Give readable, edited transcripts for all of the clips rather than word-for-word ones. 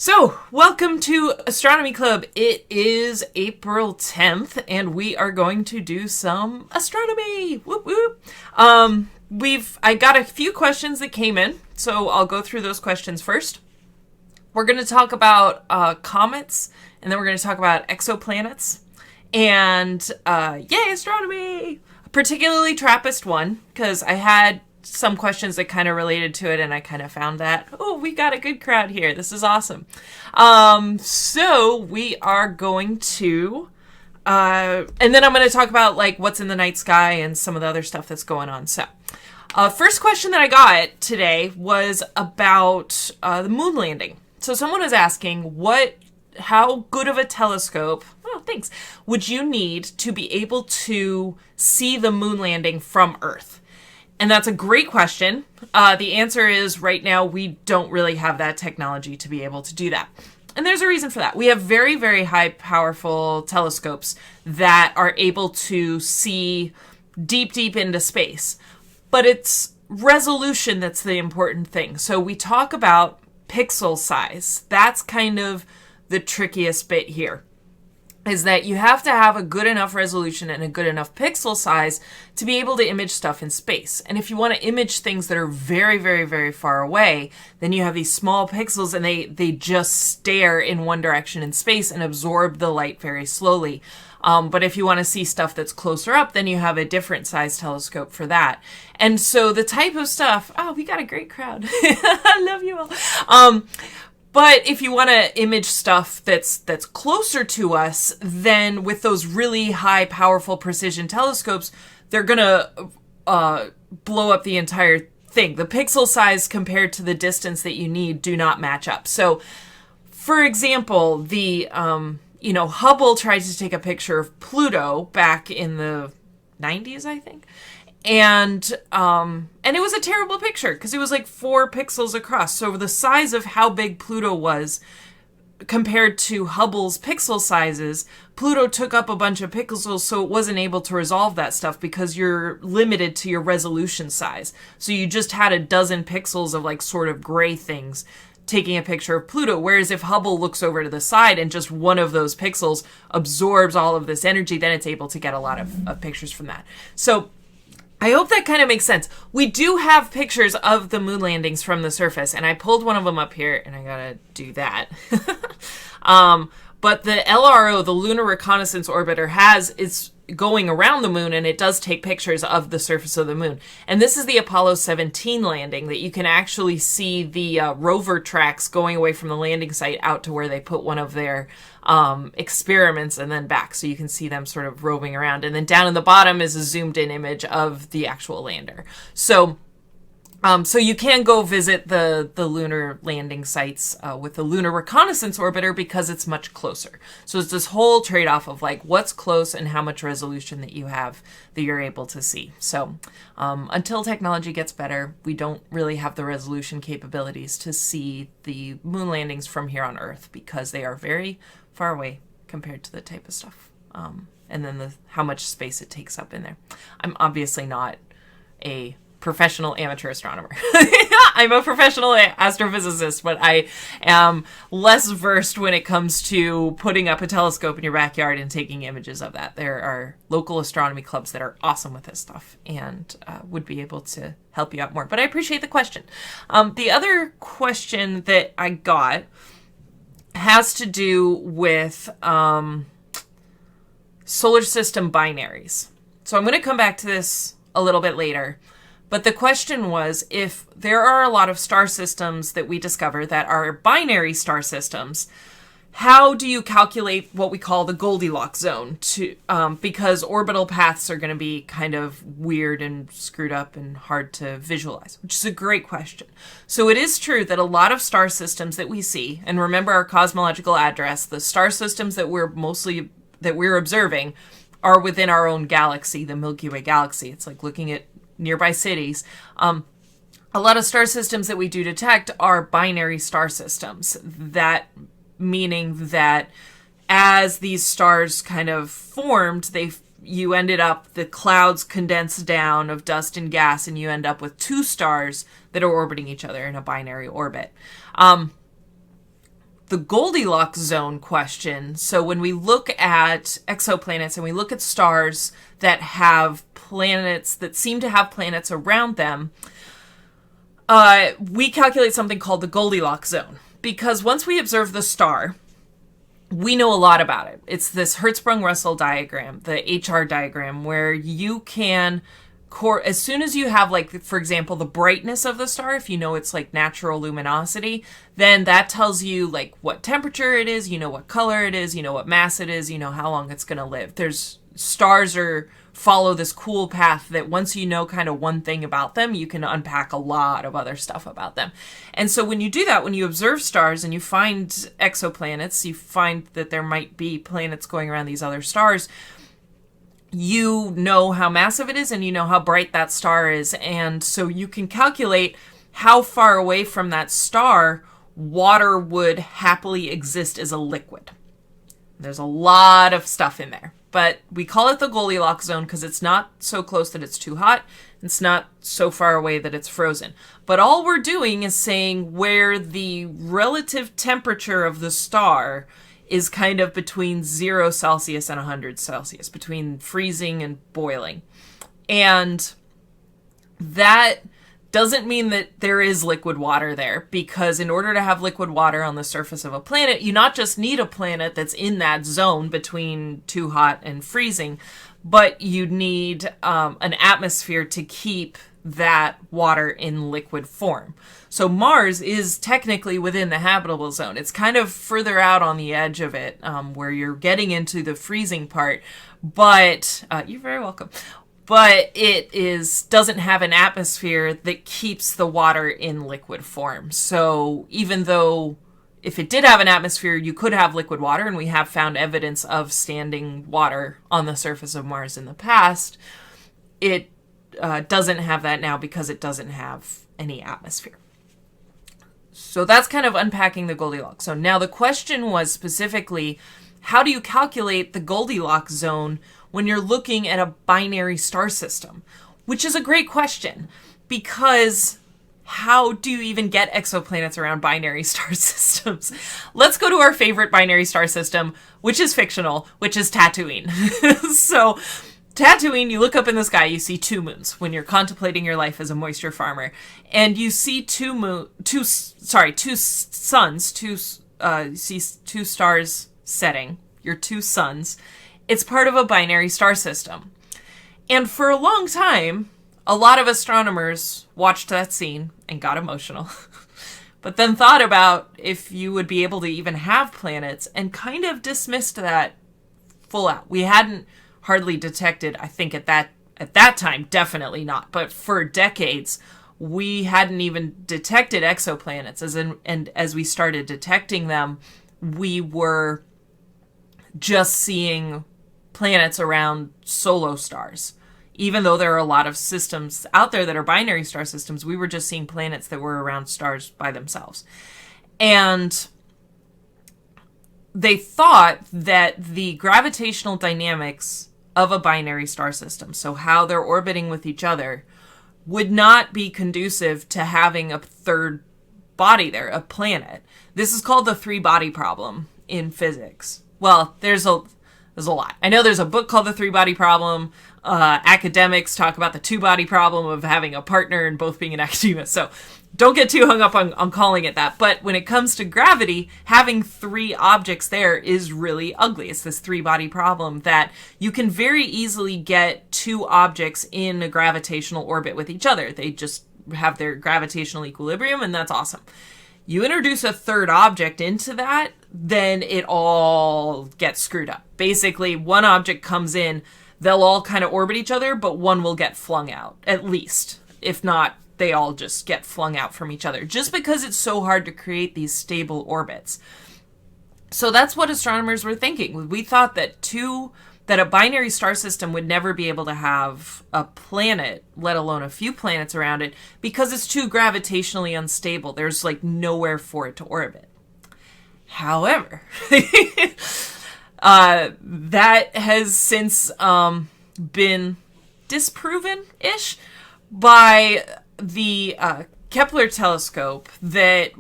So, welcome to Astronomy Club. It is April 10th, and we are going to do some astronomy. Whoop whoop. I got a few questions that came in, so I'll go through those questions first. We're going to talk about comets, and then we're going to talk about exoplanets, and yay, astronomy! Particularly Trappist I, because I had some questions that kind of related to it, and I kind of found that, oh, we got a good crowd here. This is awesome. So we are going to, and then I'm going to talk about like what's in the night sky and some of the other stuff that's going on. So, first question that I got today was about the moon landing. So someone was asking, how good of a telescope, oh, thanks, would you need to be able to see the moon landing from Earth? And that's a great question. The answer is right now we don't really have that technology to be able to do that. And there's a reason for that. We have very, very high powerful telescopes that are able to see deep, deep into space. But it's resolution that's the important thing. So we talk about pixel size. That's kind of the trickiest bit here. Is that you have to have a good enough resolution and a good enough pixel size to be able to image stuff in space. And if you want to image things that are very, very, very far away, then you have these small pixels and they just stare in one direction in space and absorb the light very slowly. But if you want to see stuff that's closer up, then you have a different size telescope for that. And so the type of stuff, oh, we got a great crowd. I love you all. But if you want to image stuff that's closer to us, then with those really high, powerful precision telescopes, they're going to blow up the entire thing. The pixel size compared to the distance that you need do not match up. So, for example, the Hubble tried to take a picture of Pluto back in the 90s, I think. And it was a terrible picture because it was like 4 pixels across. So the size of how big Pluto was compared to Hubble's pixel sizes, Pluto took up a bunch of pixels, so it wasn't able to resolve that stuff because you're limited to your resolution size. So you just had a dozen pixels of like sort of gray things taking a picture of Pluto. Whereas if Hubble looks over to the side and just one of those pixels absorbs all of this energy, then it's able to get a lot of pictures from that. So I hope that kind of makes sense. We do have pictures of the moon landings from the surface, and I pulled one of them up here, and I gotta do that. But the LRO, the Lunar Reconnaissance Orbiter, is going around the moon, and it does take pictures of the surface of the moon. And this is the Apollo 17 landing that you can actually see the rover tracks going away from the landing site out to where they put one of their experiments and then back. So you can see them sort of roving around. And then down in the bottom is a zoomed in image of the actual lander. So you can go visit the lunar landing sites with the Lunar Reconnaissance Orbiter because it's much closer. So it's this whole trade-off of like what's close and how much resolution that you have that you're able to see. So until technology gets better, we don't really have the resolution capabilities to see the moon landings from here on Earth because they are very far away compared to the type of stuff. And then how much space it takes up in there. I'm obviously not a professional amateur astronomer. I'm a professional astrophysicist, but I am less versed when it comes to putting up a telescope in your backyard and taking images of that. There are local astronomy clubs that are awesome with this stuff and would be able to help you out more. But I appreciate the question. The other question that I got has to do with solar system binaries. So I'm going to come back to this a little bit later. But the question was, if there are a lot of star systems that we discover that are binary star systems, how do you calculate what we call the Goldilocks Zone? Because orbital paths are going to be kind of weird and screwed up and hard to visualize, which is a great question. So it is true that a lot of star systems that we see, and remember our cosmological address, the star systems that we're observing are within our own galaxy, the Milky Way galaxy. It's like looking at nearby cities. A lot of star systems that we do detect are binary star systems. That meaning that as these stars kind of formed, you ended up, the clouds condensed down of dust and gas, and you end up with 2 stars that are orbiting each other in a binary orbit. the Goldilocks Zone question. So when we look at exoplanets and we look at stars that have planets, that seem to have planets around them, we calculate something called the Goldilocks Zone. Because once we observe the star, we know a lot about it. It's this Hertzsprung-Russell diagram, the HR diagram, where you can, as soon as you have, like, for example, the brightness of the star, if you know it's like natural luminosity, then that tells you like what temperature it is, you know what color it is, you know what mass it is, you know how long it's going to live. Stars follow this cool path that once you know kind of one thing about them, you can unpack a lot of other stuff about them. And so when you do that, when you observe stars and you find exoplanets, you find that there might be planets going around these other stars, you know how massive it is and you know how bright that star is. And so you can calculate how far away from that star water would happily exist as a liquid. There's a lot of stuff in there. But we call it the Goldilocks Zone because it's not so close that it's too hot. It's not so far away that it's frozen. But all we're doing is saying where the relative temperature of the star is kind of between 0 Celsius and 100 Celsius, between freezing and boiling. And that doesn't mean that there is liquid water there, because in order to have liquid water on the surface of a planet, you not just need a planet that's in that zone between too hot and freezing, but you need an atmosphere to keep that water in liquid form. So Mars is technically within the habitable zone. It's kind of further out on the edge of it, where you're getting into the freezing part, but you're very welcome. But it doesn't have an atmosphere that keeps the water in liquid form. So even though if it did have an atmosphere, you could have liquid water, and we have found evidence of standing water on the surface of Mars in the past, it doesn't have that now because it doesn't have any atmosphere. So that's kind of unpacking the Goldilocks zone. Now the question was specifically, how do you calculate the Goldilocks zone when you're looking at a binary star system? Which is a great question, because how do you even get exoplanets around binary star systems? Let's go to our favorite binary star system, which is fictional, which is Tatooine. So Tatooine, you look up in the sky, you see two moons when you're contemplating your life as a moisture farmer, and you see two suns, you see two stars setting, your two suns. It's part of a binary star system. And for a long time, a lot of astronomers watched that scene and got emotional, but then thought about if you would be able to even have planets and kind of dismissed that full out. We hadn't hardly detected, I think at that time, definitely not, but for decades, we hadn't even detected exoplanets. And as we started detecting them, we were just seeing planets around solo stars. Even though there are a lot of systems out there that are binary star systems, we were just seeing planets that were around stars by themselves. And they thought that the gravitational dynamics of a binary star system, so how they're orbiting with each other, would not be conducive to having a third body there, a planet. This is called the three-body problem in physics. Well, there's a lot. I know there's a book called The Three-Body Problem. Academics talk about the two-body problem of having a partner and both being an academia. So don't get too hung up on calling it that. But when it comes to gravity, having three objects there is really ugly. It's this three-body problem that you can very easily get two objects in a gravitational orbit with each other. They just have their gravitational equilibrium, and that's awesome. You introduce a third object into that, then it all gets screwed up. Basically, one object comes in, they'll all kind of orbit each other, but one will get flung out, at least. If not, they all just get flung out from each other, just because it's so hard to create these stable orbits. So that's what astronomers were thinking. We thought that a binary star system would never be able to have a planet, let alone a few planets around it, because it's too gravitationally unstable. There's like nowhere for it to orbit. However, that has since been disproven-ish by the Kepler telescope that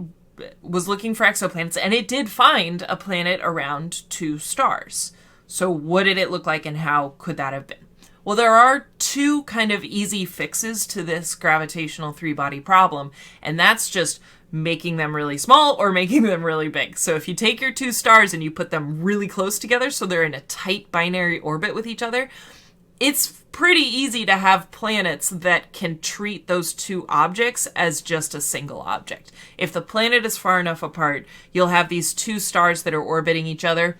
was looking for exoplanets, and it did find a planet around 2 stars. So what did it look like, and how could that have been? Well, there are 2 kind of easy fixes to this gravitational 3-body problem, and that's just making them really small or making them really big. So if you take your 2 stars and you put them really close together so they're in a tight binary orbit with each other, it's pretty easy to have planets that can treat those 2 objects as just a single object. If the planet is far enough apart, you'll have these 2 stars that are orbiting each other,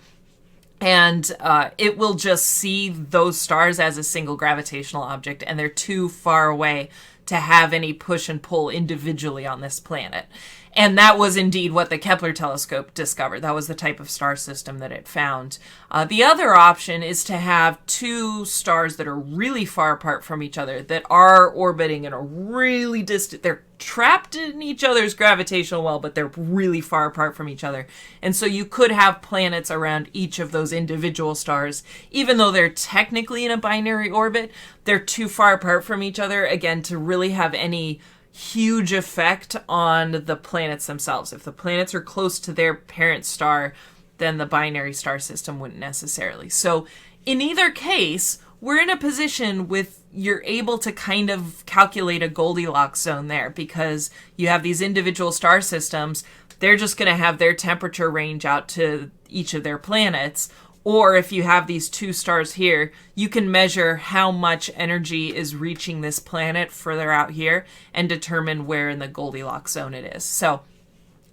and it will just see those stars as a single gravitational object, and they're too far away to have any push and pull individually on this planet. And that was indeed what the Kepler telescope discovered. That was the type of star system that it found. The other option is to have 2 stars that are really far apart from each other, that are orbiting in a really distant... They're trapped in each other's gravitational well, but they're really far apart from each other. And so you could have planets around each of those individual stars. Even though they're technically in a binary orbit, they're too far apart from each other, again, to really have any huge effect on the planets themselves. If the planets are close to their parent star, then the binary star system wouldn't necessarily. So in either case, we're in a position with you're able to kind of calculate a Goldilocks zone there, because you have these individual star systems. They're just going to have their temperature range out to each of their planets. Or if you have these 2 stars here, you can measure how much energy is reaching this planet further out here and determine where in the Goldilocks zone it is. So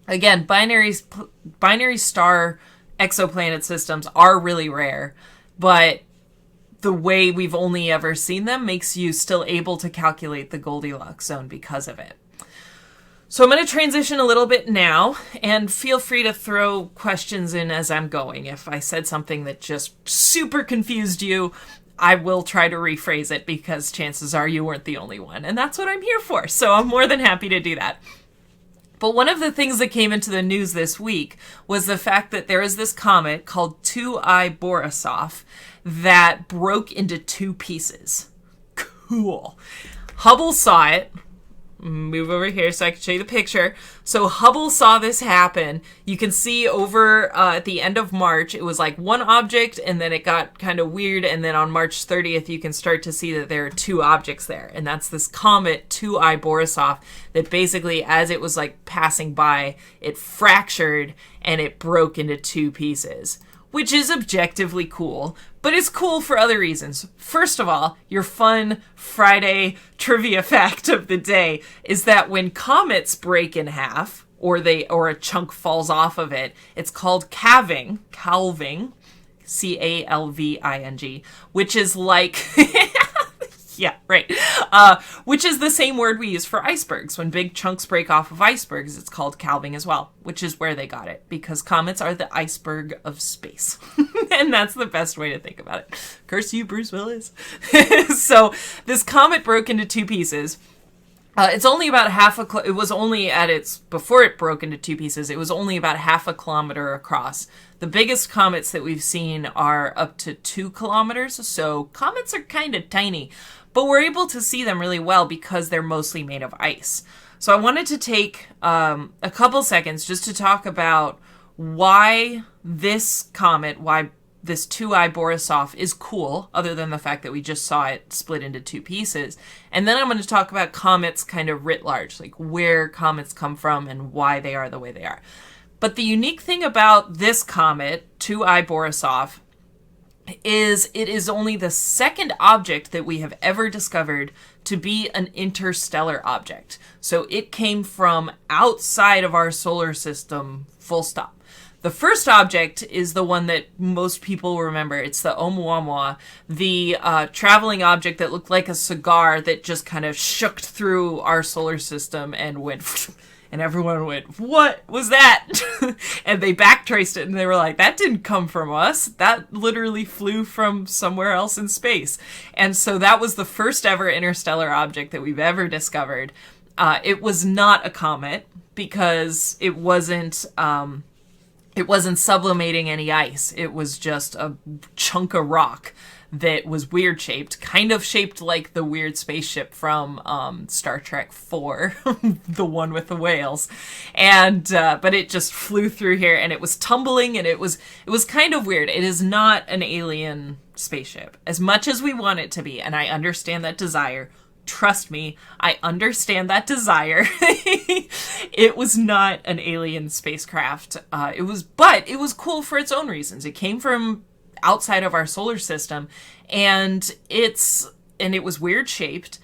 again, binary star exoplanet systems are really rare, but the way we've only ever seen them makes you still able to calculate the Goldilocks zone because of it. So I'm going to transition a little bit now, and feel free to throw questions in as I'm going. If I said something that just super confused you, I will try to rephrase it, because chances are you weren't the only one. And that's what I'm here for. So I'm more than happy to do that. But one of the things that came into the news this week was the fact that there is this comet called I Borisoff that broke into 2 pieces. Cool. Hubble saw it. Move over here so I can show you the picture. So Hubble saw this happen. You can see over at the end of March, it was like 1 object, and then it got kind of weird. And then on March 30th, you can start to see that there are 2 objects there. And that's this comet I Borisoff that basically, as it was like passing by, it fractured and it broke into 2 pieces, which is objectively cool, but it's cool for other reasons. First of all, your fun Friday trivia fact of the day is that when comets break in half, or a chunk falls off of it, it's called calving, calving, C-A-L-V-I-N-G, which is like... Yeah, right. Which is the same word we use for icebergs. When big chunks break off of icebergs, it's called calving as well, which is where they got it, because comets are the iceberg of space. And that's the best way to think about it. Curse you, Bruce Willis. So this comet broke into 2 pieces. It's only about it was only at its, before it broke into 2 pieces, it was only about half a kilometer across. The biggest comets that we've seen are up to 2 kilometers, so comets are kind of tiny, but we're able to see them really well because they're mostly made of ice. So I wanted to take a couple seconds just to talk about why this comet, why this I Borisoff is cool, other than the fact that we just saw it split into 2 pieces. And then I'm going to talk about comets kind of writ large, like where comets come from and why they are the way they are. But the unique thing about this comet, I Borisoff, is it is only the 2nd object that we have ever discovered to be an interstellar object. So it came from outside of our solar system, full stop. The first object is the one that most people remember. It's the Oumuamua, the traveling object that looked like a cigar that just kind of shook through our solar system and went... And everyone went, what was that? And they backtraced it and they were like, that didn't come from us. That literally flew from somewhere else in space. And so that was the first ever interstellar object that we've ever discovered. It was not a comet because it wasn't sublimating any ice. It was just a chunk of rock that was weird shaped, kind of shaped like the weird spaceship from Star Trek 4, the one with the whales. And but it just flew through here, and it was tumbling, and it was kind of weird. It is not an alien spaceship as much as we want it to be, and I understand that desire. Trust me, I understand that desire. It was not an alien spacecraft. But it was cool for its own reasons. It came from outside of our solar system, and it was weird shaped,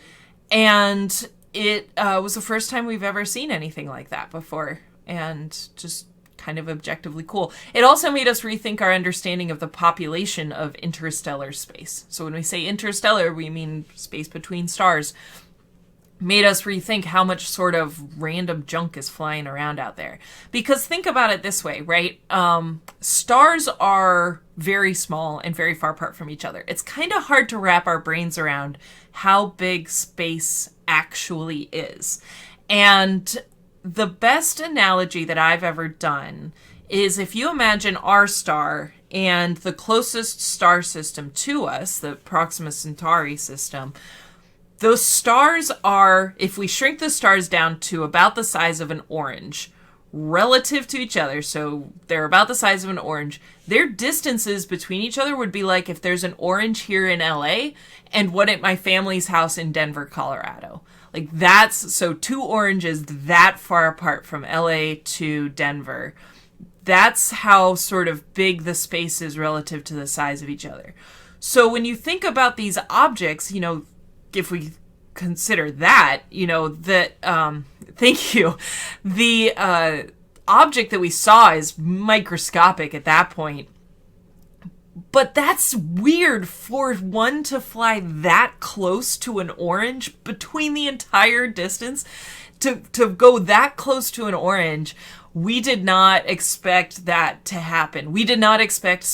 and it was the first time we've ever seen anything like that before, and just kind of objectively cool. It also made us rethink our understanding of the population of interstellar space. So when we say interstellar, we mean space between stars. Made us rethink how much sort of random junk is flying around out there. Because think about it this way, right? Stars are very small and very far apart from each other. It's kind of hard to wrap our brains around how big space actually is. And the best analogy that I've ever done is if you imagine our star and the closest star system to us, the Proxima Centauri system, those stars are, if we shrink the stars down to about the size of an orange, relative to each other, so they're about the size of an orange, their distances between each other would be like if there's an orange here in LA and one at my family's house in Denver, Colorado. Like so 2 oranges that far apart from LA to Denver. That's how sort of big the space is relative to the size of each other. So when you think about these objects, if we consider that, thank you. The object that we saw is microscopic at that point. But that's weird for one to fly that close to an orange between the entire distance. To go that close to an orange, we did not expect that to happen. We did not expect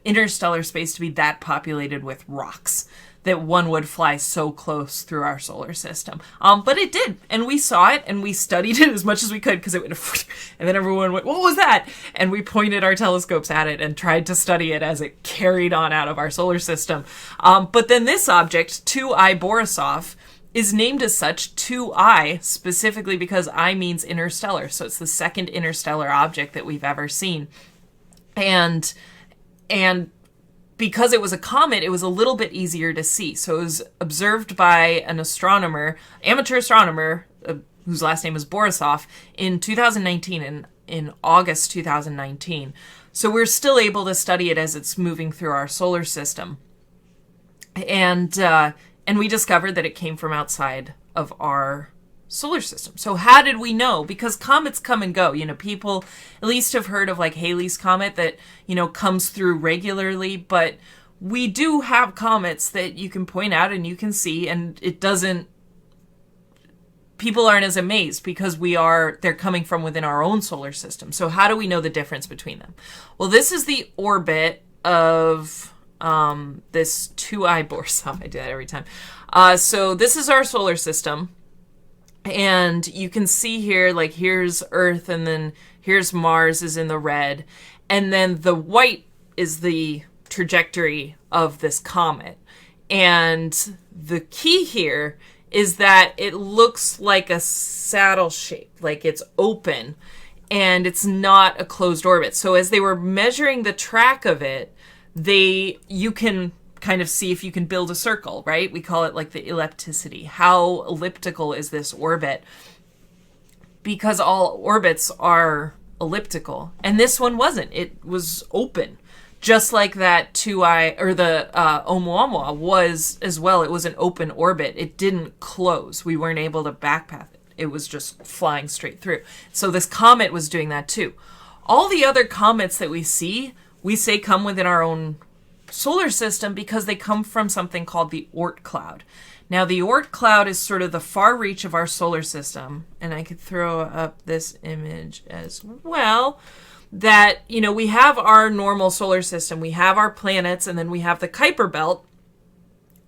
interstellar space to be that populated with rocks, that one would fly so close through our solar system. But it did, and we saw it, and we studied it as much as we could, because it went, and then everyone went, what was that? And we pointed our telescopes at it and tried to study it as it carried on out of our solar system. But then this object, I Borisoff, is named as such, 2I, specifically because I means interstellar. So it's the second interstellar object that we've ever seen. And because it was a comet, it was a little bit easier to see. So it was observed by an amateur astronomer, whose last name is Borisoff, in 2019, in August 2019. So we're still able to study it as it's moving through our solar system. And we discovered that it came from outside of our solar system. So how did we know? Because comets come and go. People at least have heard of like Halley's Comet that, comes through regularly, but we do have comets that you can point out and you can see, and people aren't as amazed because they're coming from within our own solar system. So how do we know the difference between them? Well, this is the orbit of this 2I Borisoff. I do that every time. So this is our solar system. And you can see here, like, here's Earth, and then here's Mars is in the red. And then the white is the trajectory of this comet. And the key here is that it looks like a saddle shape, like it's open, and it's not a closed orbit. So as they were measuring the track of it, you can kind of see if you can build a circle, right? We call it like the ellipticity. How elliptical is this orbit? Because all orbits are elliptical, and this one wasn't. It was open, just like that 2I or the Oumuamua was as well. It was an open orbit. It didn't close. We weren't able to backpath it. It was just flying straight through. So this comet was doing that too. All the other comets that we say come within our own solar system because they come from something called the Oort Cloud. Now, the Oort Cloud is sort of the far reach of our solar system, and I could throw up this image as well, that, we have our normal solar system, we have our planets, and then we have the Kuiper Belt,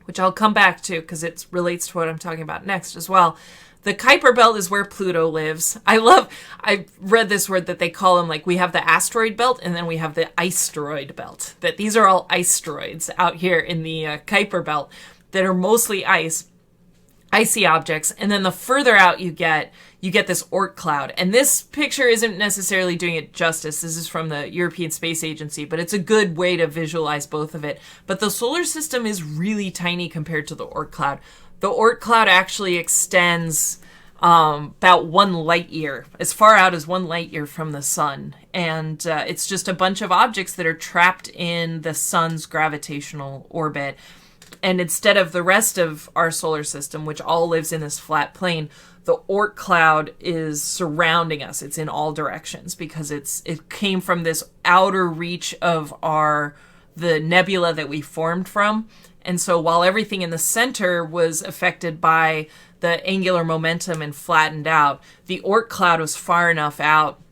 which I'll come back to because it relates to what I'm talking about next as well. the Kuiper belt is where Pluto lives. I read this word that they call them, like, we have the asteroid belt and then we have the iceroid belt. That these are all iceroids out here in the Kuiper belt that are mostly icy objects. And then the further out you get this Oort cloud. And this picture isn't necessarily doing it justice. This is from the European Space Agency, but it's a good way to visualize both of it. But the solar system is really tiny compared to the Oort cloud. The Oort cloud actually extends about 1 light year, as far out as 1 light year from the sun. And it's just a bunch of objects that are trapped in the sun's gravitational orbit. And instead of the rest of our solar system, which all lives in this flat plane, the Oort cloud is surrounding us. It's in all directions because it came from this outer reach of the nebula that we formed from. And so while everything in the center was affected by the angular momentum and flattened out, the Oort cloud was far enough out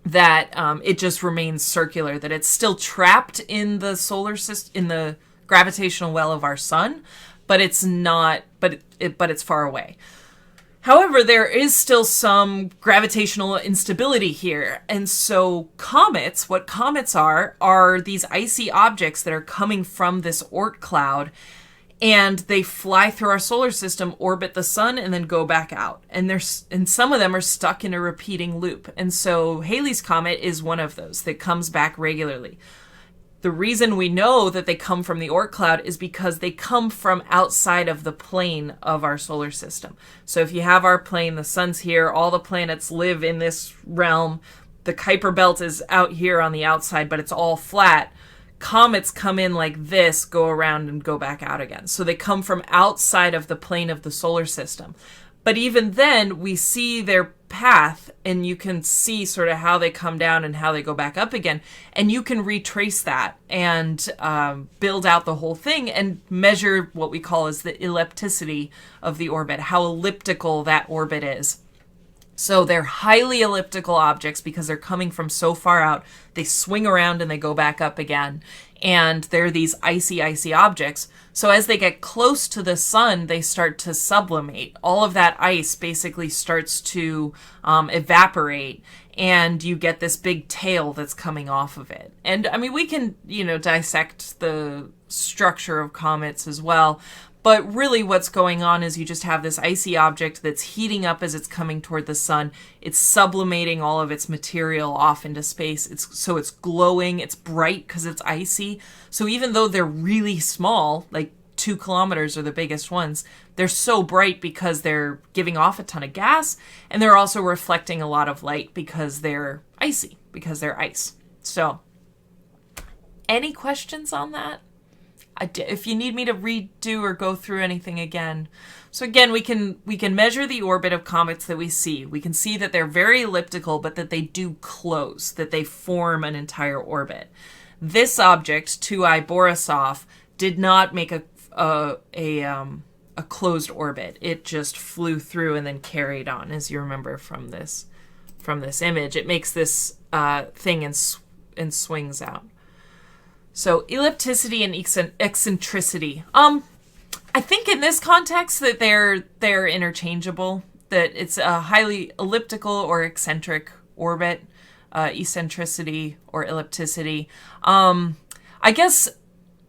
that it just remains circular, that it's still trapped in the solar system, in the gravitational well of our sun, but it's not, but it's far away. However, there is still some gravitational instability here. And so comets, what comets are these icy objects that are coming from this Oort cloud, and they fly through our solar system, orbit the sun, and then go back out. And some of them are stuck in a repeating loop. And so Halley's Comet is one of those that comes back regularly. The reason we know that they come from the Oort cloud is because they come from outside of the plane of our solar system. So if you have our plane, the sun's here, all the planets live in this realm, the Kuiper belt is out here on the outside, but it's all flat. Comets come in like this, go around and go back out again. So they come from outside of the plane of the solar system. But even then, we see their path, and you can see sort of how they come down and how they go back up again. And you can retrace that and build out the whole thing and measure what we call as the ellipticity of the orbit, how elliptical that orbit is. So they're highly elliptical objects because they're coming from so far out. They swing around and they go back up again. And they're these icy objects. So as they get close to the sun, they start to sublimate. All of that ice basically starts to evaporate, and you get this big tail that's coming off of it. And I mean, we can, dissect the structure of comets as well. But really what's going on is you just have this icy object that's heating up as it's coming toward the sun. It's sublimating all of its material off into space. It's glowing, it's bright because it's icy. So even though they're really small, like 2 kilometers are the biggest ones, they're so bright because they're giving off a ton of gas, and they're also reflecting a lot of light because they're icy, because they're ice. So, any questions on that? If you need me to redo or go through anything again. So again, we can measure the orbit of comets that we see. We can see that they're very elliptical, but that they do close, that they form an entire orbit. This object, II Borisoff, did not make a closed orbit. It just flew through and then carried on, as you remember from this image. It makes this thing and swings out. So ellipticity and eccentricity. I think in this context that they're interchangeable. That it's a highly elliptical or eccentric orbit, eccentricity or ellipticity. I guess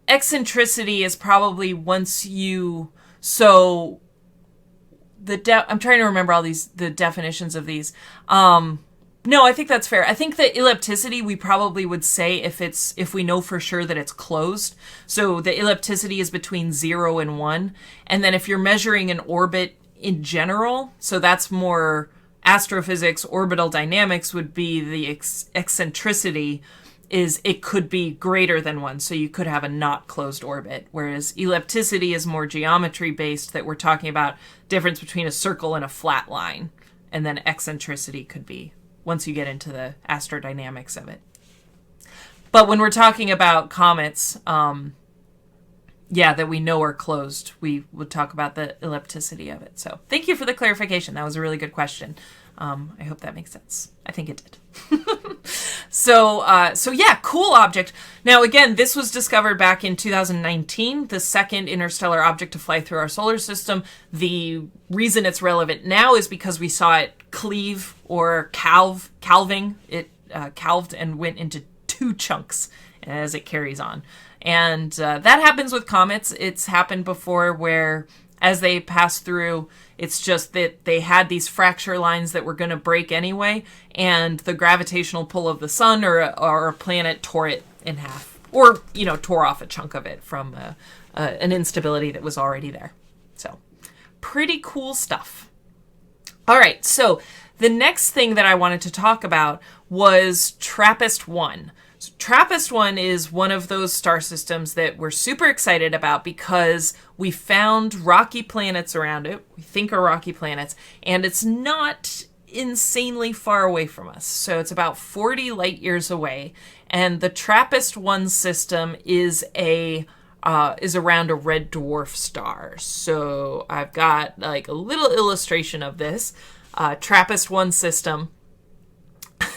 eccentricity is probably once you I'm trying to remember the definitions of these. No, I think that's fair. I think that ellipticity, we probably would say if we know for sure that it's closed. So the ellipticity is between 0 and 1. And then if you're measuring an orbit in general, so that's more astrophysics, orbital dynamics would be the eccentricity is it could be greater than 1. So you could have a not closed orbit. Whereas ellipticity is more geometry based, that we're talking about difference between a circle and a flat line. And then eccentricity could be once you get into the astrodynamics of it. But when we're talking about comets, that we know are closed, we would talk about the ellipticity of it. So thank you for the clarification. That was a really good question. I hope that makes sense. I think it did. So yeah, cool object. Now, again, this was discovered back in 2019, the second interstellar object to fly through our solar system. The reason it's relevant now is because we saw it cleave or calving. It calved and went into two chunks as it carries on. And that happens with comets. It's happened before where as they pass through, it's just that they had these fracture lines that were going to break anyway, and the gravitational pull of the sun or a planet tore it in half, or, tore off a chunk of it from an instability that was already there. So, pretty cool stuff. All right, so the next thing that I wanted to talk about was Trappist I. So Trappist I is one of those star systems that we're super excited about because we found rocky planets around it. We think are rocky planets, and it's not insanely far away from us. So it's about 40 light years away, and the Trappist I system is around a red dwarf star. So I've got like a little illustration of this Trappist I system.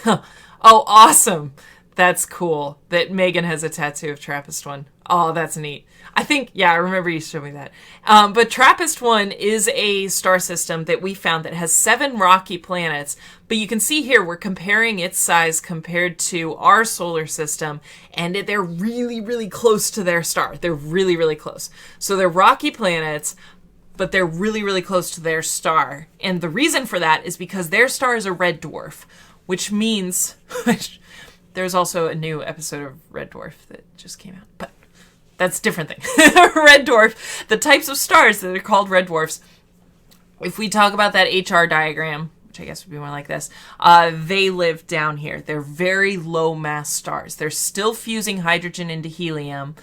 Oh, awesome. That's cool that Megan has a tattoo of Trappist I. Oh, that's neat. I remember you showed me that. But Trappist I is a star system that we found that has 7 rocky planets. But you can see here, we're comparing its size compared to our solar system, and they're really, really close to their star. They're really, really close. So they're rocky planets, but they're really, really close to their star. And the reason for that is because their star is a red dwarf, which means... There's also a new episode of Red Dwarf that just came out, but that's a different thing. Red dwarf, the types of stars that are called red dwarfs. If we talk about that HR diagram, which I guess would be more like this, they live down here. They're very low mass stars. They're still fusing hydrogen into helium,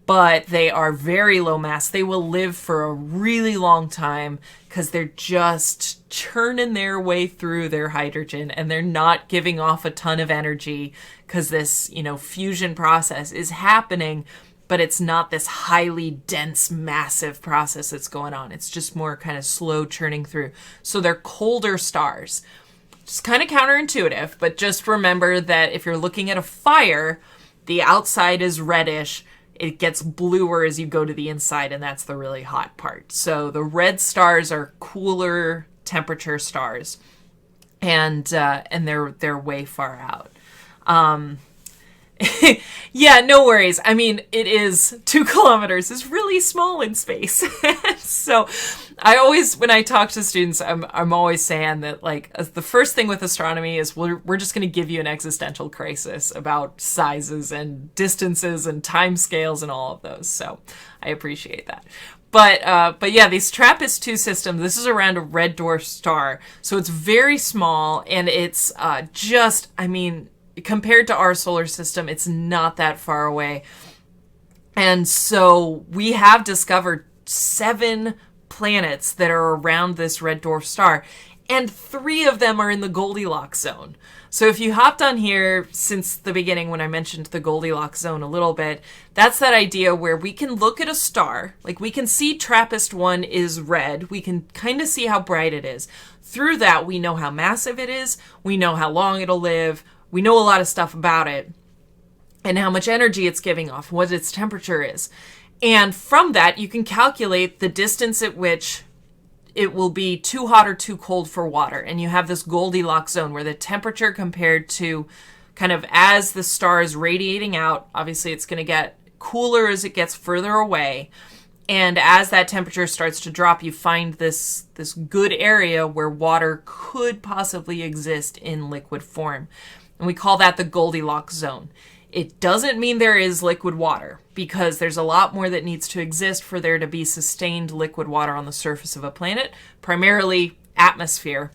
but they are very low mass. They will live for a really long time because they're just churning their way through their hydrogen, and they're not giving off a ton of energy because this, fusion process is happening, but it's not this highly dense, massive process that's going on. It's just more kind of slow churning through. So they're colder stars. It's kind of counterintuitive, but just remember that if you're looking at a fire, the outside is reddish. It gets bluer as you go to the inside, and that's the really hot part. So the red stars are cooler temperature stars, and they're way far out. Yeah, no worries. I mean, it is 2 kilometers is really small in space. So I always, when I talk to students, I'm always saying that, like, the first thing with astronomy is we're just going to give you an existential crisis about sizes and distances and time scales and all of those. So I appreciate that. But yeah, these Trappist II systems, this is around a red dwarf star. So it's very small, and it's compared to our solar system, it's not that far away. And so we have discovered 7 planets that are around this red dwarf star, and 3 of them are in the Goldilocks Zone. So if you hopped on here since the beginning when I mentioned the Goldilocks Zone a little bit, that's that idea where we can look at a star, like we can see Trappist I is red, we can kind of see how bright it is. Through that, we know how massive it is, we know how long it'll live, we know a lot of stuff about it, and how much energy it's giving off, what its temperature is. And from that, you can calculate the distance at which it will be too hot or too cold for water. And you have this Goldilocks zone where the temperature compared to kind of as the star is radiating out, obviously it's going to get cooler as it gets further away. And as that temperature starts to drop, you find this good area where water could possibly exist in liquid form. And we call that the Goldilocks zone. It doesn't mean there is liquid water, because there's a lot more that needs to exist for there to be sustained liquid water on the surface of a planet, primarily atmosphere.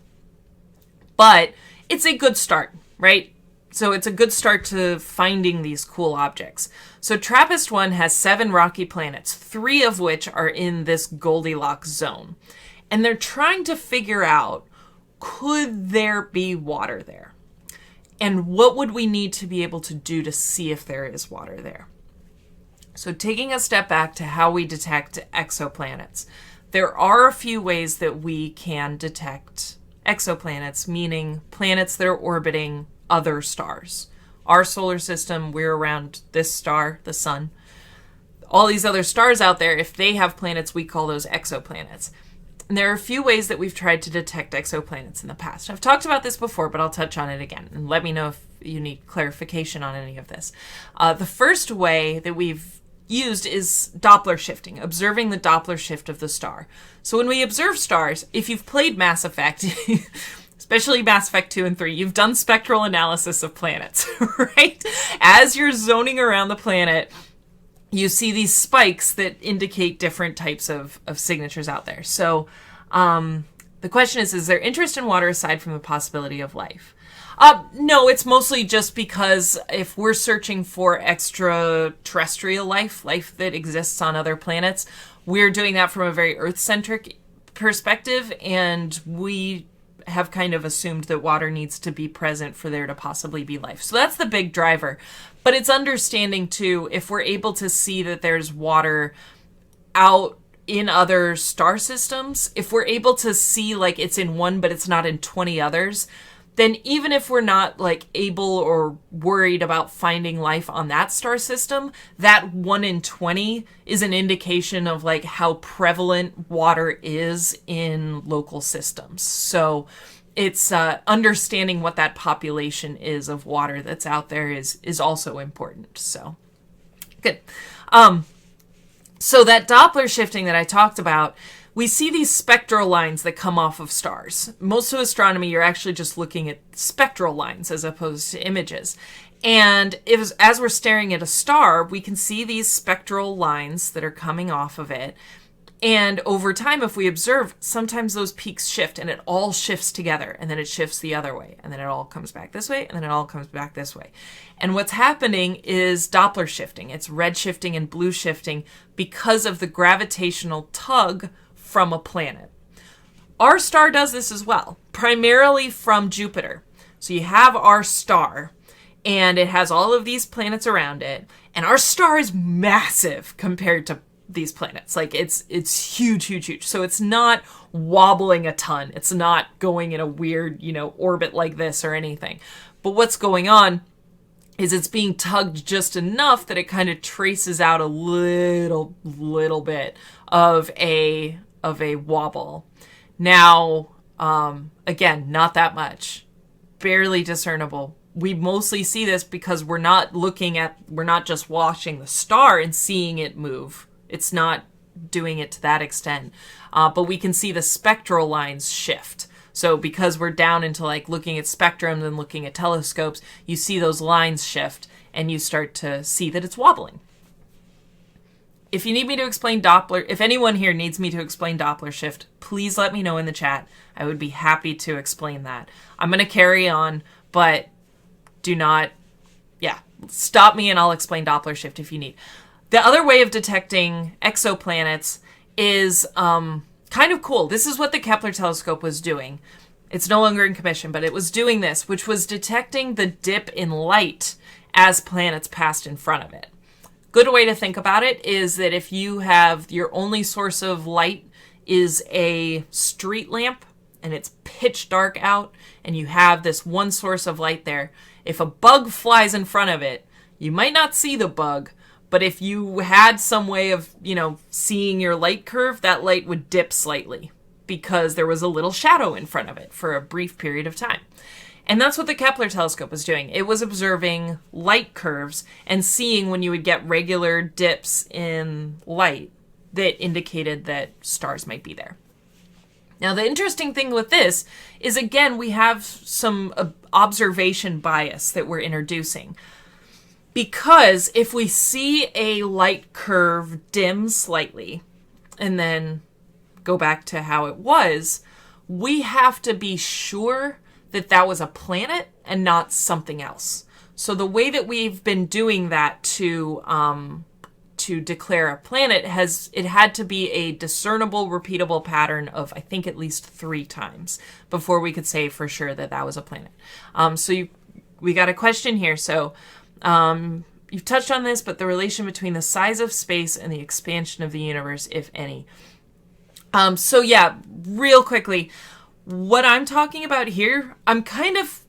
But it's a good start, right? So it's a good start to finding these cool objects. So Trappist I has 7 rocky planets, 3 of which are in this Goldilocks zone. And they're trying to figure out, could there be water there? And what would we need to be able to do to see if there is water there? So taking a step back to how we detect exoplanets, there are a few ways that we can detect exoplanets, meaning planets that are orbiting other stars. our solar system, we're around this star, the sun. All these other stars out there, if they have planets, we call those exoplanets. And there are a few ways that we've tried to detect exoplanets in the past. I've talked about this before, but I'll touch on it again. And let me know if you need clarification on any of this. The first way that we've used is Doppler shifting, observing the Doppler shift of the star. So when we observe stars, if you've played Mass Effect, especially Mass Effect 2 and 3, you've done spectral analysis of planets, right? As you're zoning around the planet, you see these spikes that indicate different types of signatures out there. So the question is there interest in water aside from the possibility of life? No, it's mostly just because if we're searching for extraterrestrial life that exists on other planets, we're doing that from a very Earth-centric perspective, and we have kind of assumed that water needs to be present for there to possibly be life. So that's the big driver. But it's understanding, too, if we're able to see that there's water out in other star systems, if we're able to see, like, it's in one but it's not in 20 others, then even if we're not, like, able or worried about finding life on that star system, that 1 in 20 is an indication of, like, how prevalent water is in local systems. So it's understanding what that population is of water that's out there is also important. So good. So that Doppler shifting that I talked about, we see these spectral lines that come off of stars. Most of astronomy, you're actually just looking at spectral lines as opposed to images. And as we're staring at a star, we can see these spectral lines that are coming off of it. And over time, if we observe, sometimes those peaks shift and it all shifts together, and then it shifts the other way, and then it all comes back this way, and then it all comes back this way. And what's happening is Doppler shifting. It's red shifting and blue shifting because of the gravitational tug from a planet. Our star does this as well, primarily from Jupiter. So you have our star, and it has all of these planets around it, and our star is massive compared to these planets. Like, it's huge, huge, huge. So it's not wobbling a ton. It's not going in a weird, orbit like this or anything. But what's going on is it's being tugged just enough that it kind of traces out a little bit of a wobble. Now, again, not that much. Barely discernible. We mostly see this because we're not just watching the star and seeing it move. It's not doing it to that extent. But we can see the spectral lines shift. So because we're down into like looking at spectrums and looking at telescopes, you see those lines shift and you start to see that it's wobbling. If you need me to explain Doppler, if anyone here needs me to explain Doppler shift, please let me know in the chat. I would be happy to explain that. I'm going to carry on, but do not, stop me and I'll explain Doppler shift if you need. The other way of detecting exoplanets is kind of cool. This is what the Kepler telescope was doing. It's no longer in commission, but it was doing this, which was detecting the dip in light as planets passed in front of it. Good way to think about it is that if you have your only source of light is a street lamp and it's pitch dark out and you have this one source of light there, if a bug flies in front of it, you might not see the bug, but if you had some way of, seeing your light curve, that light would dip slightly because there was a little shadow in front of it for a brief period of time. And that's what the Kepler telescope was doing. It was observing light curves and seeing when you would get regular dips in light that indicated that stars might be there. Now, the interesting thing with this is, again, we have some observation bias that we're introducing. Because if we see a light curve dim slightly and then go back to how it was, we have to be sure that that was a planet and not something else. So the way that we've been doing that to declare a planet it had to be a discernible, repeatable pattern of, I think, at least 3 times before we could say for sure that that was a planet. We got a question here. So you've touched on this, but the relation between the size of space and the expansion of the universe, if any. Real quickly, what I'm talking about here, I'm kind of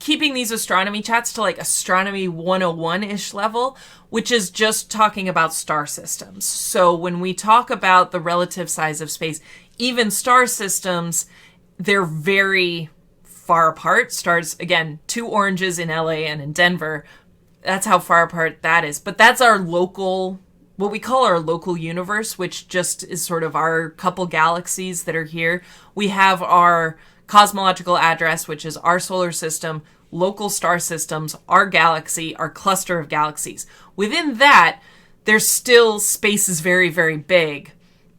keeping these astronomy chats to like astronomy 101-ish level, which is just talking about star systems. So when we talk about the relative size of space, even star systems, they're very far apart. Stars, again, 2 oranges in LA and in Denver. That's how far apart that is. But that's our local, what we call our local universe, which just is sort of our couple galaxies that are here. We have our cosmological address, which is our solar system, local star systems, our galaxy, our cluster of galaxies. Within that, there's still space is very, very big.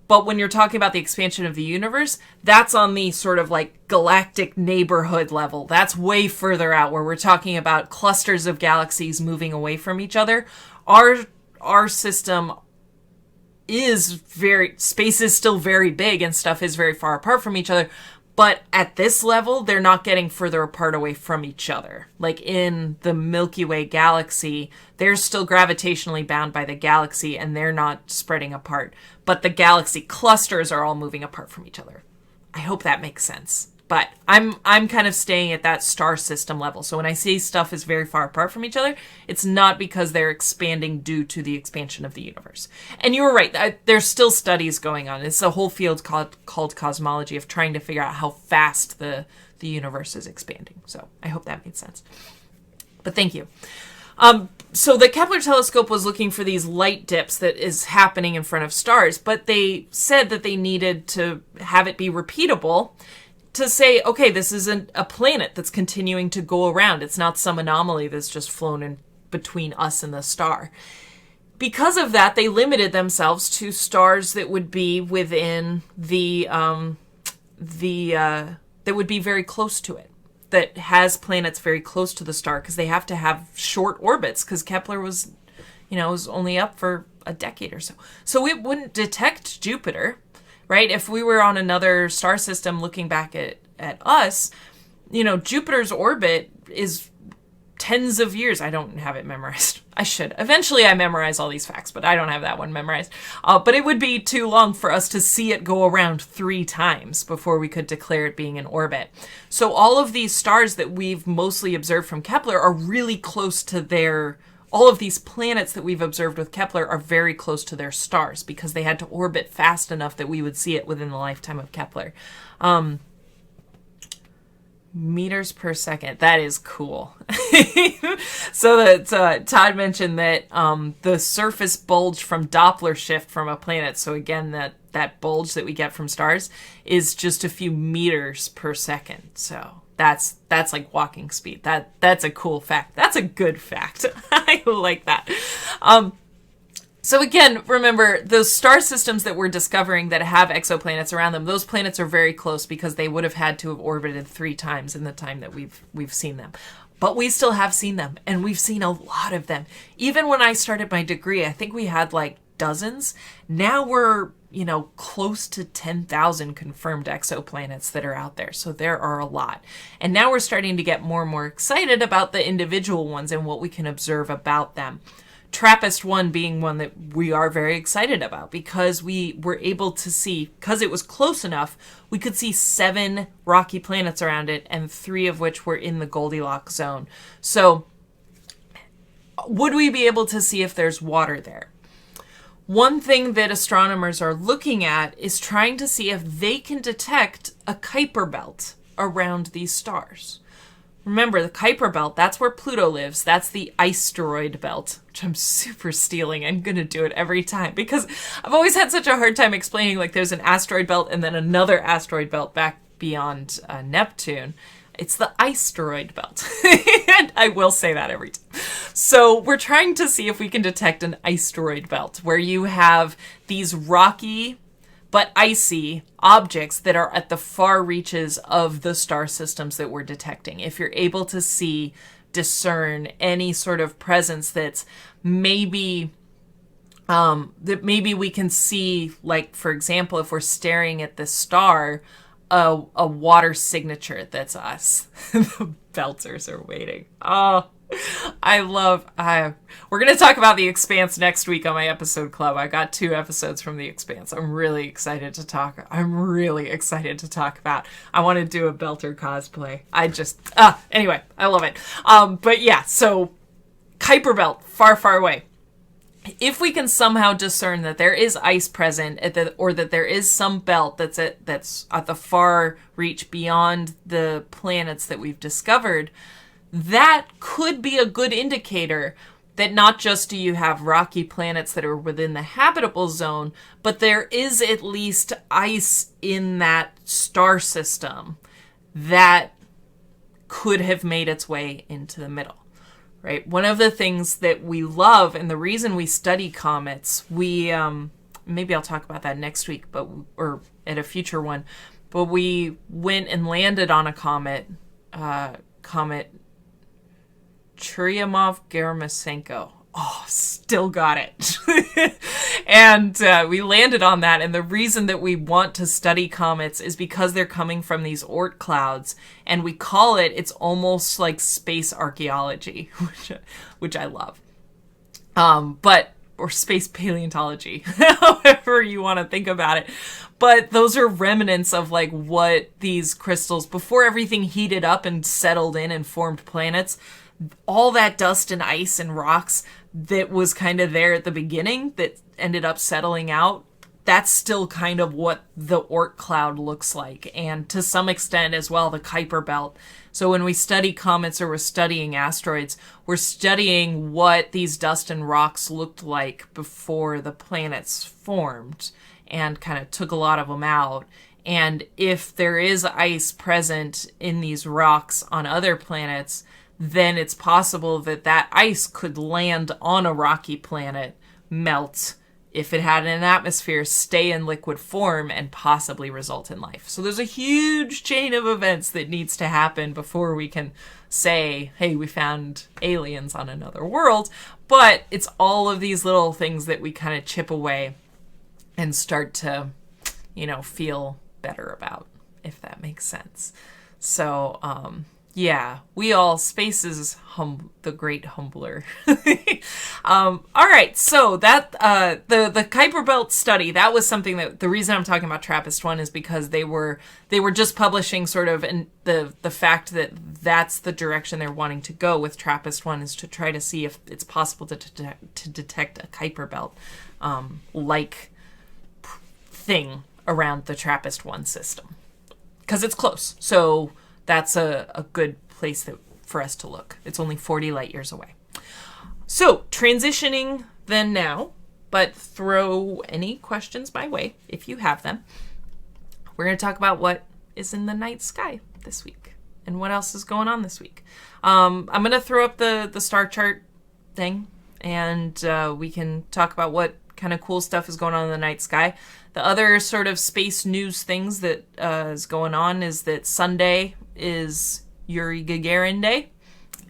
But when you're talking about the expansion of the universe, that's on the sort of like galactic neighborhood level. That's way further out, where we're talking about clusters of galaxies moving away from each other. Our system is space is still very big and stuff is very far apart from each other. But at this level, they're not getting further apart away from each other. Like in the Milky Way galaxy, they're still gravitationally bound by the galaxy and they're not spreading apart. But the galaxy clusters are all moving apart from each other. I hope that makes sense. But I'm kind of staying at that star system level. So when I say stuff is very far apart from each other, it's not because they're expanding due to the expansion of the universe. And you were right. There's still studies going on. It's a whole field called cosmology of trying to figure out how fast the universe is expanding. So I hope that made sense. But thank you. So the Kepler telescope was looking for these light dips that is happening in front of stars, but they said that they needed to have it be repeatable to say, okay, this isn't a planet that's continuing to go around. It's not some anomaly that's just flown in between us and the star. Because of that, they limited themselves to stars that would be within that would be very close to it, that has planets very close to the star, because they have to have short orbits, because Kepler was only up for a decade or so. So it wouldn't detect Jupiter. Right? If we were on another star system looking back at us, Jupiter's orbit is tens of years. I don't have it memorized. I should. Eventually I memorize all these facts, but I don't have that one memorized. But it would be too long for us to see it go around 3 times before we could declare it being in orbit. So all of these stars that we've mostly observed from Kepler are really close to all of these planets that we've observed with Kepler are very close to their stars because they had to orbit fast enough that we would see it within the lifetime of Kepler. Meters per second. That is cool. So that Todd mentioned that the surface bulge from Doppler shift from a planet, so again, that bulge that we get from stars, is just a few meters per second. So that's like walking speed. That's a cool fact. That's a good fact. I like that. So again, remember, those star systems that we're discovering that have exoplanets around them, those planets are very close because they would have had to have orbited 3 times in the time that we've seen them. But we still have seen them, and we've seen a lot of them. Even when I started my degree, I think we had like dozens. Now we're close to 10,000 confirmed exoplanets that are out there. So there are a lot. And now we're starting to get more and more excited about the individual ones and what we can observe about them. Trappist I being one that we are very excited about because we were able to see, because it was close enough, we could see 7 rocky planets around it, and 3 of which were in the Goldilocks zone. So would we be able to see if there's water there? One thing that astronomers are looking at is trying to see if they can detect a Kuiper belt around these stars. Remember, the Kuiper belt, that's where Pluto lives. That's the asteroid belt, which I'm super stealing. I'm going to do it every time because I've always had such a hard time explaining, like, there's an asteroid belt and then another asteroid belt back beyond Neptune. It's the asteroid belt. And I will say that every time. So we're trying to see if we can detect an asteroid belt where you have these rocky but icy objects that are at the far reaches of the star systems that we're detecting. If you're able to discern any sort of presence that's maybe we can see, like, for example, if we're staring at this star, a water signature that's us. The belters are waiting. Oh, We're going to talk about The Expanse next week on my episode club. I got 2 episodes from The Expanse. I'm really excited to talk about. I want to do a Belter cosplay. Anyway, I love it. But yeah, so Kuiper Belt, far, far away. If we can somehow discern that there is ice present or that there is some belt that's at the far reach beyond the planets that we've discovered, that could be a good indicator that not just do you have rocky planets that are within the habitable zone, but there is at least ice in that star system that could have made its way into the middle. Right? One of the things that we love, and the reason we study comets, maybe I'll talk about that next week, or at a future one, but we went and landed on a comet, Comet Churyumov-Gerasimenko. Oh, still got it. And we landed on that. And the reason that we want to study comets is because they're coming from these Oort clouds. And we call it's almost like space archaeology, which I love. Or space paleontology, however you want to think about it. But those are remnants of like what these crystals, before everything heated up and settled in and formed planets, all that dust and ice and rocks that was kind of there at the beginning that ended up settling out, that's still kind of what the Oort cloud looks like. And to some extent as well, the Kuiper belt. So when we study comets or we're studying asteroids, we're studying what these dust and rocks looked like before the planets formed and kind of took a lot of them out. And if there is ice present in these rocks on other planets, then it's possible that ice could land on a rocky planet, melt, if it had an atmosphere, stay in liquid form, and possibly result in life. So there's a huge chain of events that needs to happen before we can say, hey, we found aliens on another world. But it's all of these little things that we kind of chip away and start to, feel better about, if that makes sense. So, yeah, space is the great humbler. All right, so that the Kuiper Belt study, that was something that the reason I'm talking about Trappist I is because they were just publishing sort of, and the fact that that's the direction they're wanting to go with Trappist I is to try to see if it's possible to detect a Kuiper Belt like thing around the Trappist I system, because it's close. So that's a good place for us to look. It's only 40 light years away. So, transitioning then now, but throw any questions my way if you have them. We're going to talk about what is in the night sky this week and what else is going on this week. I'm going to throw up the star chart thing, and we can talk about what kind of cool stuff is going on in the night sky. The other sort of space news things that is going on is that Sunday is Yuri Gagarin Day.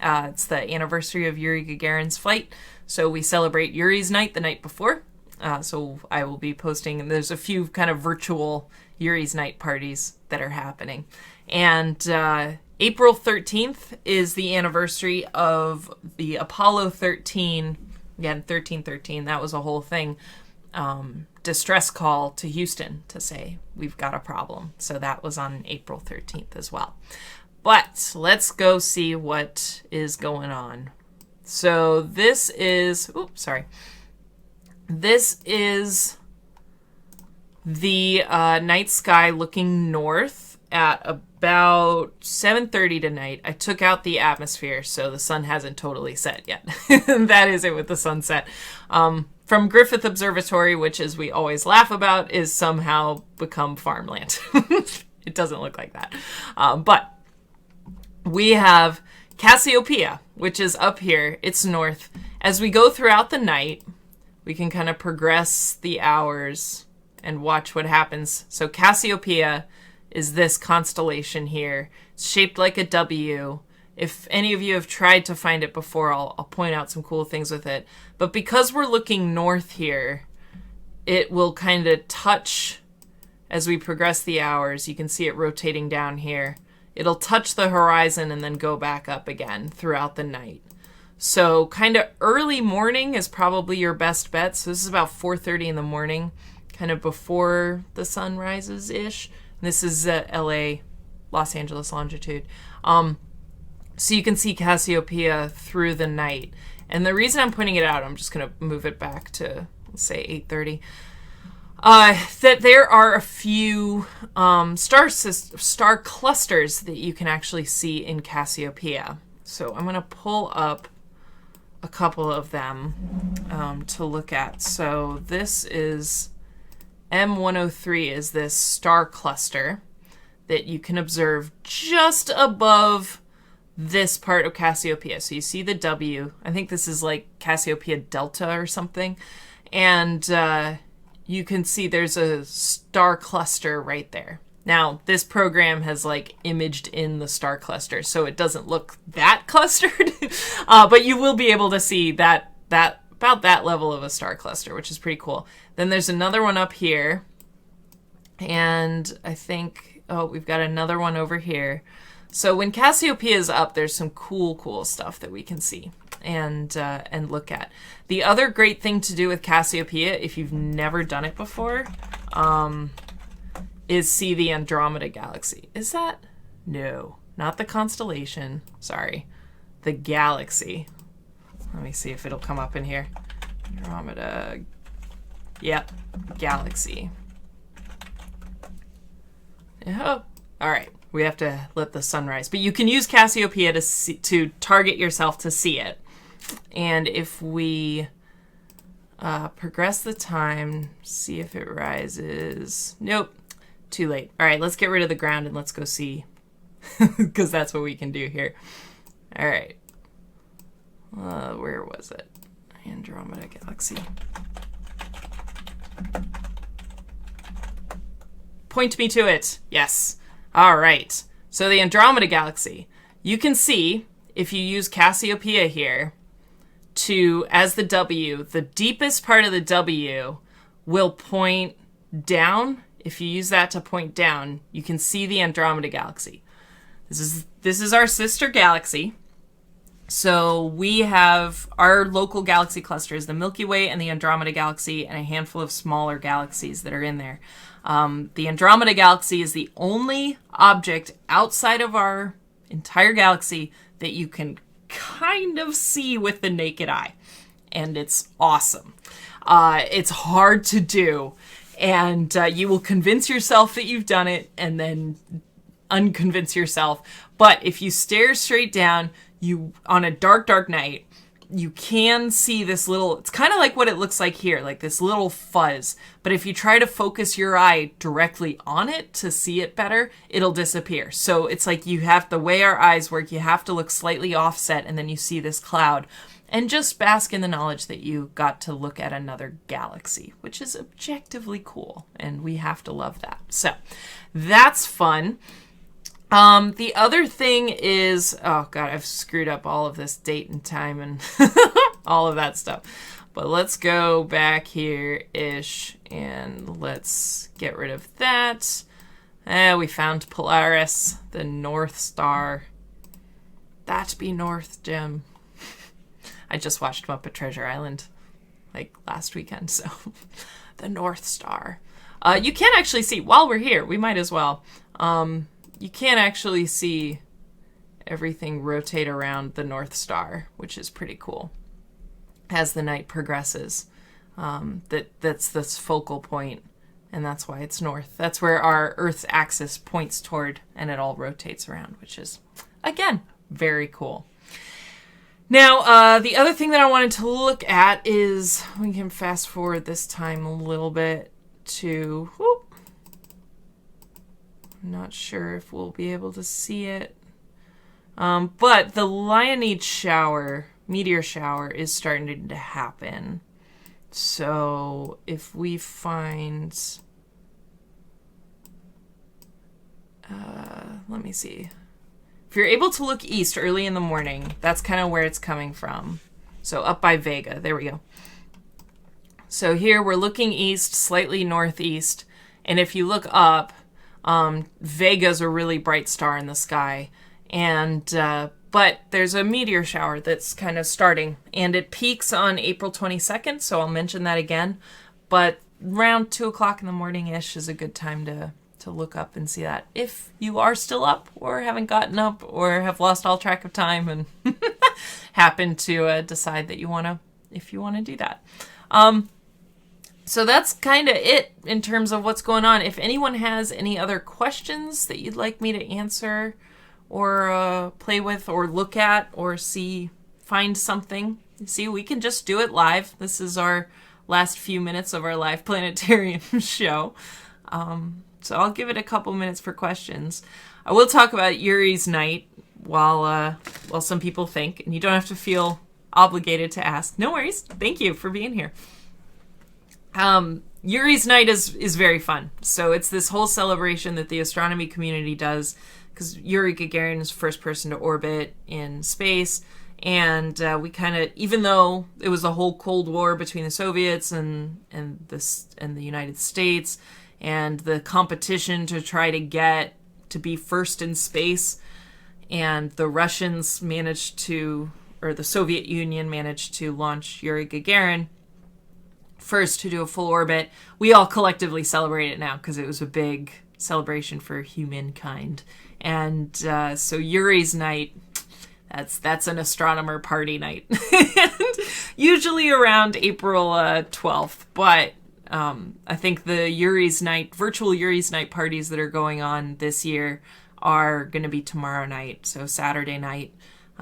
It's the anniversary of Yuri Gagarin's flight, so we celebrate Yuri's night the night before. So I will be posting, and there's a few kind of virtual Yuri's night parties that are happening. And April 13th is the anniversary of the Apollo 13, again, 1313, that was a whole thing, distress call to Houston to say we've got a problem. So that was on April 13th as well. But let's go see what is going on. So this is, this is the night sky looking north at about 7:30 tonight. I took out the atmosphere, so the sun hasn't totally set yet. That is it with the sunset. From Griffith Observatory, which, as we always laugh about, is somehow become farmland. It doesn't look like that. But we have Cassiopeia, which is up here. It's north. As we go throughout the night, we can kind of progress the hours and watch what happens. So Cassiopeia is this constellation here. It's shaped like a W. If any of you have tried to find it before, I'll point out some cool things with it. But because we're looking north here, it will kind of touch as we progress the hours. You can see it rotating down here. It'll touch the horizon and then go back up again throughout the night. So kind of early morning is probably your best bet. So this is about 4:30 in the morning, kind of before the sun rises-ish. This is LA, Los Angeles longitude. So you can see Cassiopeia through the night. And the reason I'm pointing it out, I'm just going to move it back to, let's say, 8:30. That there are a few star clusters that you can actually see in Cassiopeia. So I'm going to pull up a couple of them to look at. So this is M103 is this star cluster that you can observe just above this part of Cassiopeia. So you see the W. I think this is like Cassiopeia Delta or something. And you can see there's a star cluster right there. Now, this program has like imaged in the star cluster, so it doesn't look that clustered, but you will be able to see that about that level of a star cluster, which is pretty cool. Then there's another one up here, and I think, oh, we've got another one over here. So when Cassiopeia is up, there's some cool stuff that we can see and look at. The other great thing to do with Cassiopeia, if you've never done it before, is see the Andromeda Galaxy. Is that? No, not the constellation. Sorry, the galaxy. Let me see if it'll come up in here. Andromeda. Yep, galaxy. Oh, all right. We have to let the sun rise. But you can use Cassiopeia to target yourself to see it. And if we progress the time, see if it rises. Nope. Too late. All right, let's get rid of the ground and let's go see, because that's what we can do here. All right. Where was it? Andromeda Galaxy. Point me to it. Yes. All right. So the Andromeda Galaxy. You can see, if you use Cassiopeia here, as the W, the deepest part of the W will point down. If you use that to point down, you can see the Andromeda Galaxy. This is our sister galaxy. So we have our local galaxy clusters, the Milky Way and the Andromeda Galaxy, and a handful of smaller galaxies that are in there. The Andromeda Galaxy is the only object outside of our entire galaxy that you can kind of see with the naked eye. And it's awesome. It's hard to do. And you will convince yourself that you've done it and then unconvince yourself. But if you stare straight down, on a dark night, you can see this little, it's kind of like what it looks like here, like this little fuzz. But if you try to focus your eye directly on it to see it better, it'll disappear. So it's like the way our eyes work, you have to look slightly offset and then you see this cloud. And just bask in the knowledge that you got to look at another galaxy, which is objectively cool. And we have to love that. So that's fun. The other thing is, oh God, I've screwed up all of this date and time and all of that stuff. But let's go back here-ish and let's get rid of that. We found Polaris, the North Star. That be North, Jim. I just watched Muppet Treasure Island like last weekend, so the North Star. You can actually see, while we're here, we might as well. You can actually see everything rotate around the North Star, which is pretty cool as the night progresses. That's this focal point, and that's why it's north. That's where our Earth's axis points toward, and it all rotates around, which is, again, very cool. Now, the other thing that I wanted to look at is, we can fast forward this time a little bit to, I'm not sure if we'll be able to see it, but the Leonid shower, meteor shower, is starting to happen. So if we find, let me see. If you're able to look east early in the morning, that's kind of where it's coming from. So up by Vega, there we go. So here we're looking east, slightly northeast, and if you look up, Vega's a really bright star in the sky, and But there's a meteor shower that's kind of starting, and it peaks on April 22nd, so I'll mention that again. But around 2 o'clock in the morning-ish is a good time to look up and see that. If you are still up or haven't gotten up or have lost all track of time and happen to decide that you want to do that. So that's kind of it in terms of what's going on. If anyone has any other questions that you'd like me to answer or play with or look at or find something, we can just do it live. This is our last few minutes of our live planetarium show. So I'll give it a couple minutes for questions. I will talk about Uri's night while some people think, and you don't have to feel obligated to ask. No worries. Thank you for being here. Uri's night is very fun. So it's this whole celebration that the astronomy community does, because Yuri Gagarin is the first person to orbit in space. And we kind of, even though it was a whole Cold War between the Soviets and the United States, and the competition to try to get to be first in space, and the Russians or the Soviet Union managed to launch Yuri Gagarin first to do a full orbit. We all collectively celebrate it now because it was a big celebration for humankind. And so Yuri's night, that's an astronomer party night. Usually around April 12th, but I think the virtual Yuri's night parties that are going on this year are going to be tomorrow night, so Saturday night.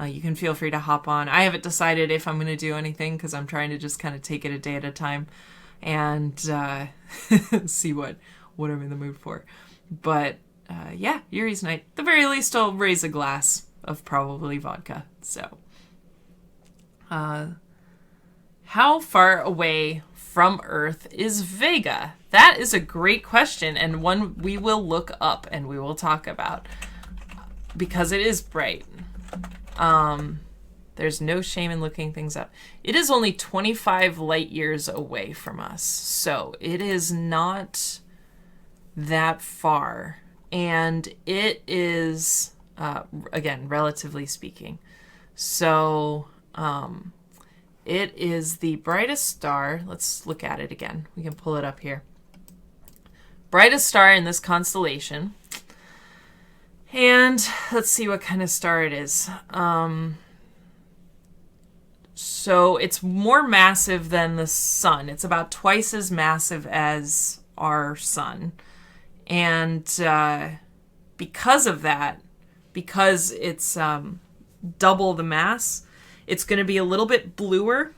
You can feel free to hop on. I haven't decided if I'm going to do anything because I'm trying to just kind of take it a day at a time and see what I'm in the mood for. But yeah, Yuri's night. At the very least, I'll raise a glass of probably vodka. So, how far away from Earth is Vega? That is a great question, and one we will look up and we will talk about because it is bright. There's no shame in looking things up. It is only 25 light years away from us, so it is not that far, and it is again, relatively speaking. So it is the brightest star. Let's look at it again. We can pull it up here. Brightest star in this constellation. And let's see what kind of star it is. So it's more massive than the sun. It's about twice as massive as our sun. And because of that, because it's double the mass, it's going to be a little bit bluer,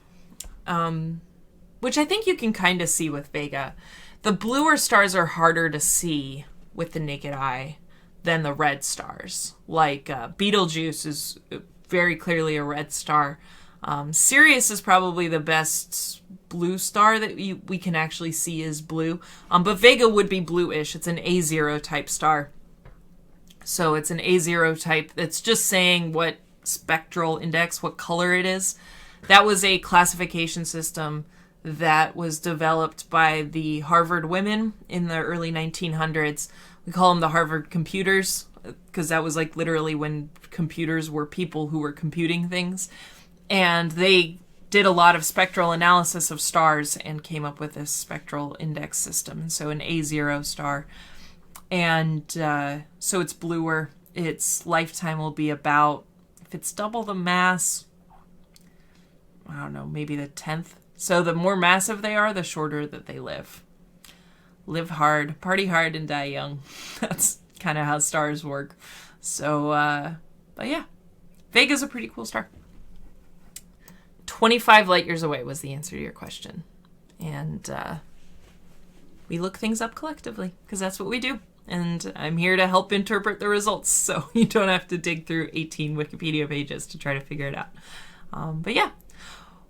which I think you can kind of see with Vega. The bluer stars are harder to see with the naked eye than the red stars. Like Betelgeuse is very clearly a red star. Sirius is probably the best blue star that we can actually see is blue. But Vega would be bluish. It's an A0 type star. So it's an A0 type that's just saying what spectral index, what color it is. That was a classification system that was developed by the Harvard women in the early 1900s. We call them the Harvard computers because that was like literally when computers were people who were computing things. And they did a lot of spectral analysis of stars and came up with this spectral index system. So an A0 star. And so it's bluer. Its lifetime will be about, if it's double the mass, I don't know, maybe the 10th. So the more massive they are, the shorter that they live. Live hard, party hard, and die young. That's kind of how stars work. So, but yeah, Vega's a pretty cool star. 25 light years away was the answer to your question. And we look things up collectively because that's what we do. And I'm here to help interpret the results, so you don't have to dig through 18 Wikipedia pages to try to figure it out. But yeah.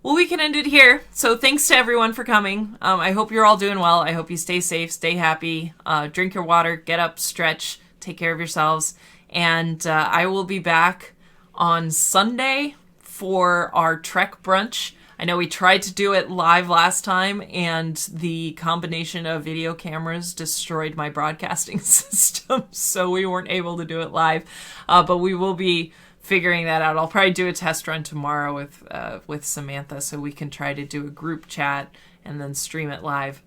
Well, we can end it here. So thanks to everyone for coming. I hope you're all doing well. I hope you stay safe, stay happy, drink your water, get up, stretch, take care of yourselves. And I will be back on Sunday for our Trek brunch. I know we tried to do it live last time, and the combination of video cameras destroyed my broadcasting system, so we weren't able to do it live. But we will be figuring that out. I'll probably do a test run tomorrow with Samantha, so we can try to do a group chat and then stream it live.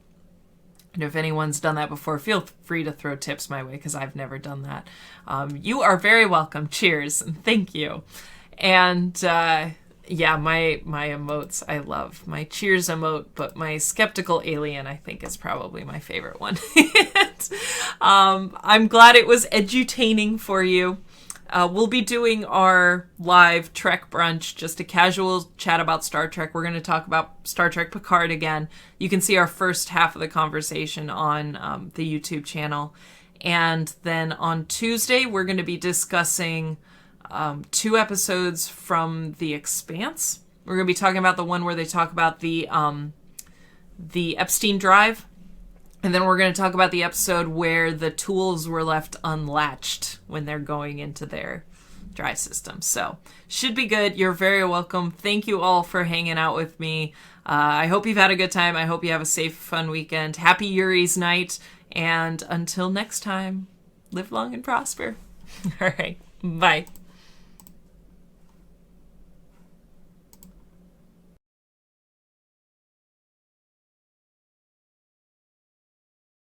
And if anyone's done that before, feel free to throw tips my way, because I've never done that. You are very welcome. Cheers and thank you. And yeah, my emotes I love. My cheers emote, but my skeptical alien I think is probably my favorite one. I'm glad it was edutaining for you. We'll be doing our live Trek brunch, just a casual chat about Star Trek. We're going to talk about Star Trek Picard again. You can see our first half of the conversation on the YouTube channel. And then on Tuesday, we're going to be discussing 2 episodes from The Expanse. We're going to be talking about the one where they talk about the Epstein drive. And then we're going to talk about the episode where the tools were left unlatched when they're going into their drive system. So, should be good. You're very welcome. Thank you all for hanging out with me. I hope you've had a good time. I hope you have a safe, fun weekend. Happy Yuri's night. And until next time, live long and prosper. All right. Bye.